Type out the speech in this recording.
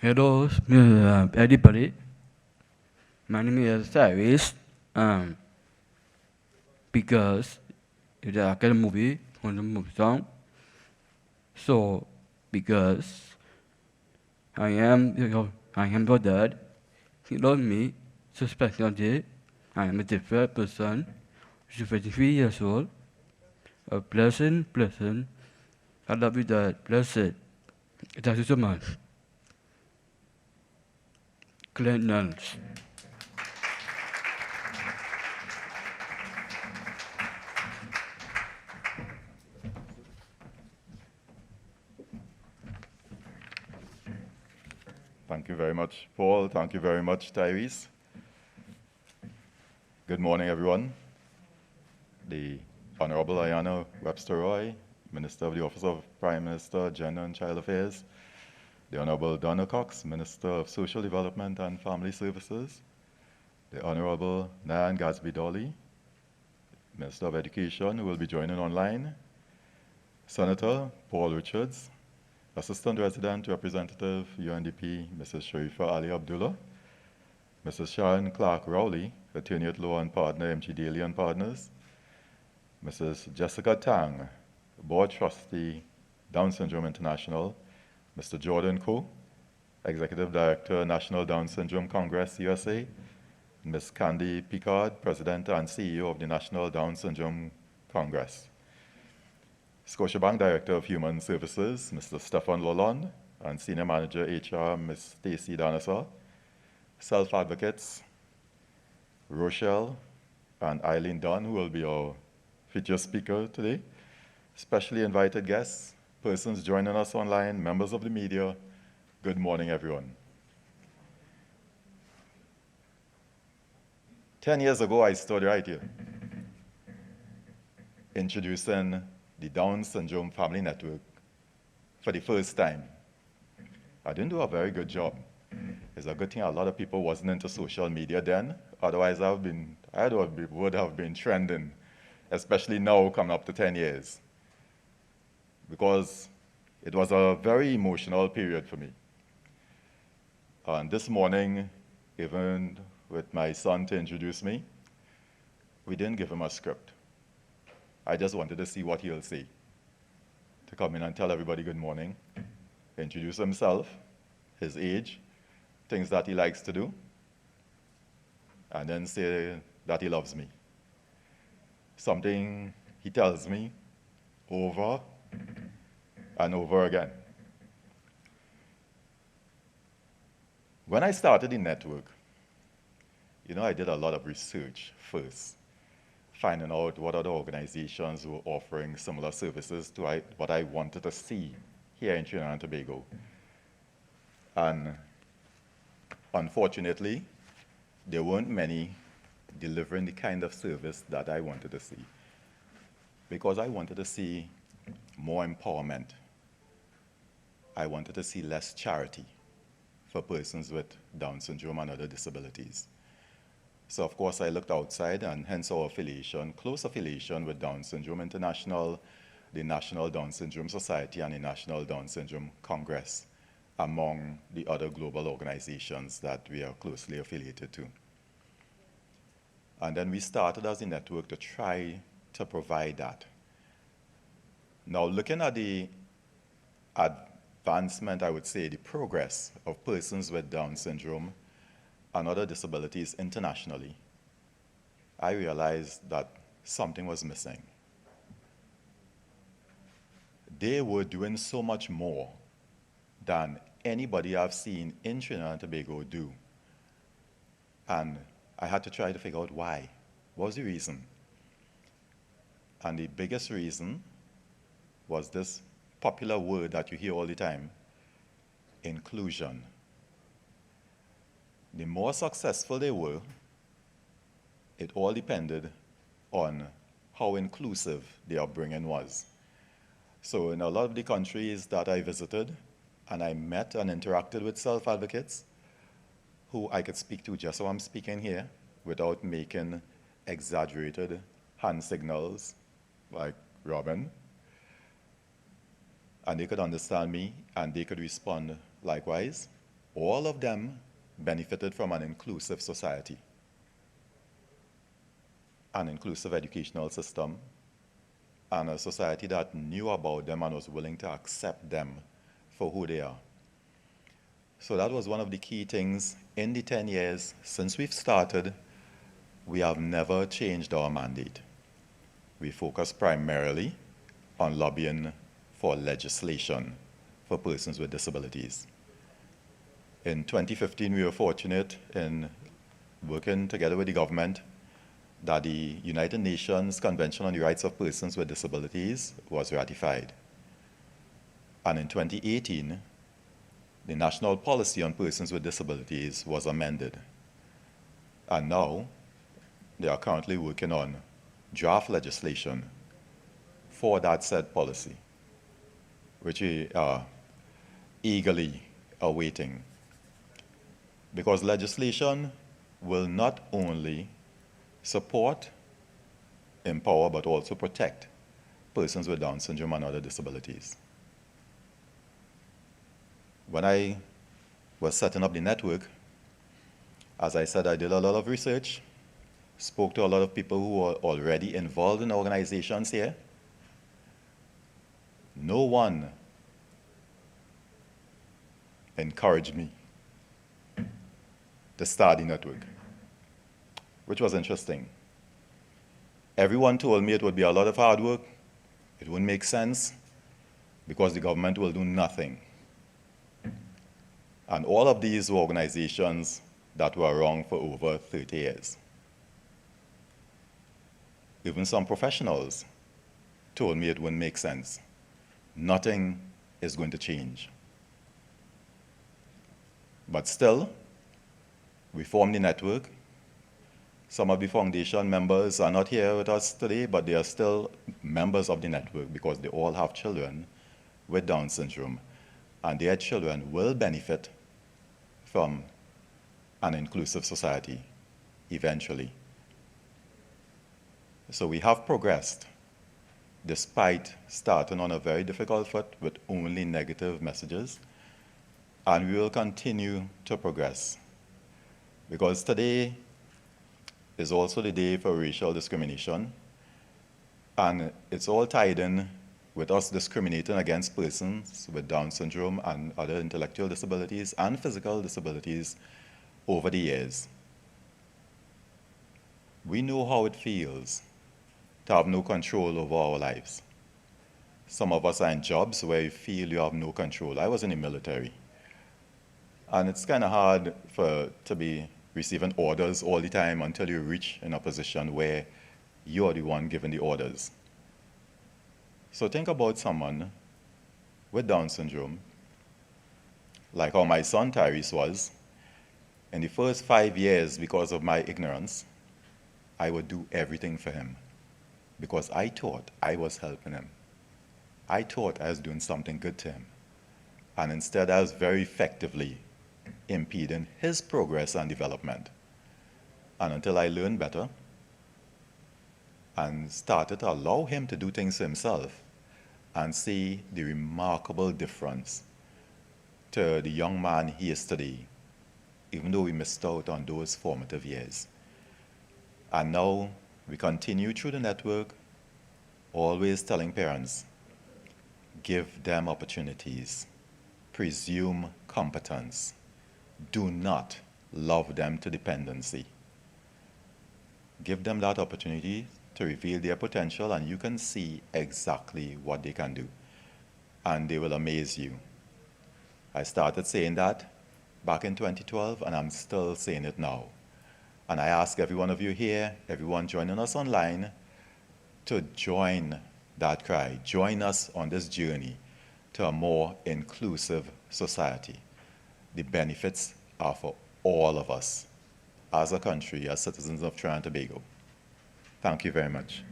Hello, everybody. My name is Cyrus. Because it's a kind of movie on the movie song. So, because I am your dad. He loves me so specially. I am a different person. She's 23 years old. A blessing. I love you, Dad. Blessed. Thank you so much. Glen Niles. Thank you very much, Paul. Thank you very much, Tyrese. Good morning, everyone. The Honorable Ayana Webster Roy, Minister of the Office of Prime Minister, Gender and Child Affairs. The Honorable Donna Cox, Minister of Social Development and Family Services. The Honorable Nan Gatsby-Dolly, Minister of Education, who will be joining online. Senator Paul Richards, Assistant Resident Representative, UNDP, Mrs. Sharifa Ali Abdullah. Mrs. Sharon Clark Rowley, Attorney at Law and Partner, MG Daly and Partners. Mrs. Jessica Tang, Board Trustee, Down Syndrome International. Mr. Jordan Koo, Executive Director, National Down Syndrome Congress, USA. Ms. Candy Picard, President and CEO of the National Down Syndrome Congress. Scotiabank Director of Human Services, Mr. Stefan Lalonde, and Senior Manager HR, Ms. Stacy Danasaw. Self-advocates, Rochelle and Eileen Dunn, who will be our featured speaker today. Specially invited guests, persons joining us online, members of the media, good morning, everyone. 10 years ago, I stood right here, introducing the Down Syndrome Family Network for the first time. I didn't do a very good job. It's a good thing a lot of people wasn't into social media then. Otherwise, I would have been trending, especially now coming up to 10 years. Because it was a very emotional period for me. And this morning, even with my son to introduce me, we didn't give him a script. I just wanted to see what he'll say. To come in and tell everybody good morning, introduce himself, his age, things that he likes to do, and then say that he loves me. Something he tells me over and over again. When I started the network, I did a lot of research first, finding out what other organizations were offering similar services to what I wanted to see here in Trinidad and Tobago. And unfortunately, there weren't many delivering the kind of service that I wanted to see, because I wanted to see more empowerment. I wanted to see less charity for persons with Down syndrome and other disabilities. So of course I looked outside, and hence our affiliation, close affiliation with Down Syndrome International, the National Down Syndrome Society, and the National Down Syndrome Congress, among the other global organizations that we are closely affiliated to. And then we started as a network to try to provide that. Now, looking at the advancement, I would say, the progress of persons with Down syndrome and other disabilities internationally, I realized that something was missing. They were doing so much more than anybody I've seen in Trinidad and Tobago do. And I had to try to figure out why. What was the reason? And the biggest reason was this popular word that you hear all the time, inclusion. The more successful they were, it all depended on how inclusive their upbringing was. So in a lot of the countries that I visited, and I met and interacted with self-advocates who I could speak to just how I'm speaking here without making exaggerated hand signals like Robin. And they could understand me, and they could respond likewise. all of them benefited from an inclusive society, an inclusive educational system, and a society that knew about them and was willing to accept them for who they are. So that was one of the key things in the 10 years since we've started. We have never changed our mandate. We focus primarily on lobbying for legislation for persons with disabilities. In 2015, we were fortunate in working together with the government that the United Nations Convention on the Rights of Persons with Disabilities was ratified. And in 2018, the National Policy on Persons with Disabilities was amended. And now, they are currently working on draft legislation for that said policy, which we are eagerly awaiting. Because legislation will not only support, empower, but also protect persons with Down syndrome and other disabilities. When I was setting up the network, as I said, I did a lot of research, spoke to a lot of people who are already involved in organizations here. No one encouraged me to start the network, which was interesting. Everyone told me it would be a lot of hard work, it wouldn't make sense, because the government will do nothing. And all of these were organizations that were around for over 30 years. Even some professionals told me it wouldn't make sense. Nothing is going to change. But still, we formed the network. Some of the foundation members are not here with us today, but they are still members of the network because they all have children with Down syndrome, and their children will benefit from an inclusive society eventually. So we have progressed despite starting on a very difficult foot with only negative messages, and we will continue to progress. Because today is also the day for racial discrimination, and it's all tied in with us discriminating against persons with Down syndrome and other intellectual disabilities and physical disabilities over the years. We know how it feels to have no control over our lives. Some of us are in jobs where you feel you have no control. I was in the military, and it's kind of hard to be receiving orders all the time until you reach in a position where you're the one giving the orders. So think about someone with Down syndrome, like how my son Tyrese was. In the first 5 years, because of my ignorance, I would do everything for him because I thought I was helping him. I thought I was doing something good to him. And instead, I was very effectively impeding his progress and development. And until I learned better and started to allow him to do things himself and see the remarkable difference to the young man he is today, even though we missed out on those formative years. And now we continue through the network, always telling parents, give them opportunities, presume competence, do not love them to dependency. Give them that opportunity to reveal their potential, and you can see exactly what they can do. And they will amaze you. I started saying that back in 2012, and I'm still saying it now. And I ask every one of you here, everyone joining us online, to join that cry. Join us on this journey to a more inclusive society. The benefits are for all of us as a country, as citizens of Trinidad and Tobago. Thank you very much.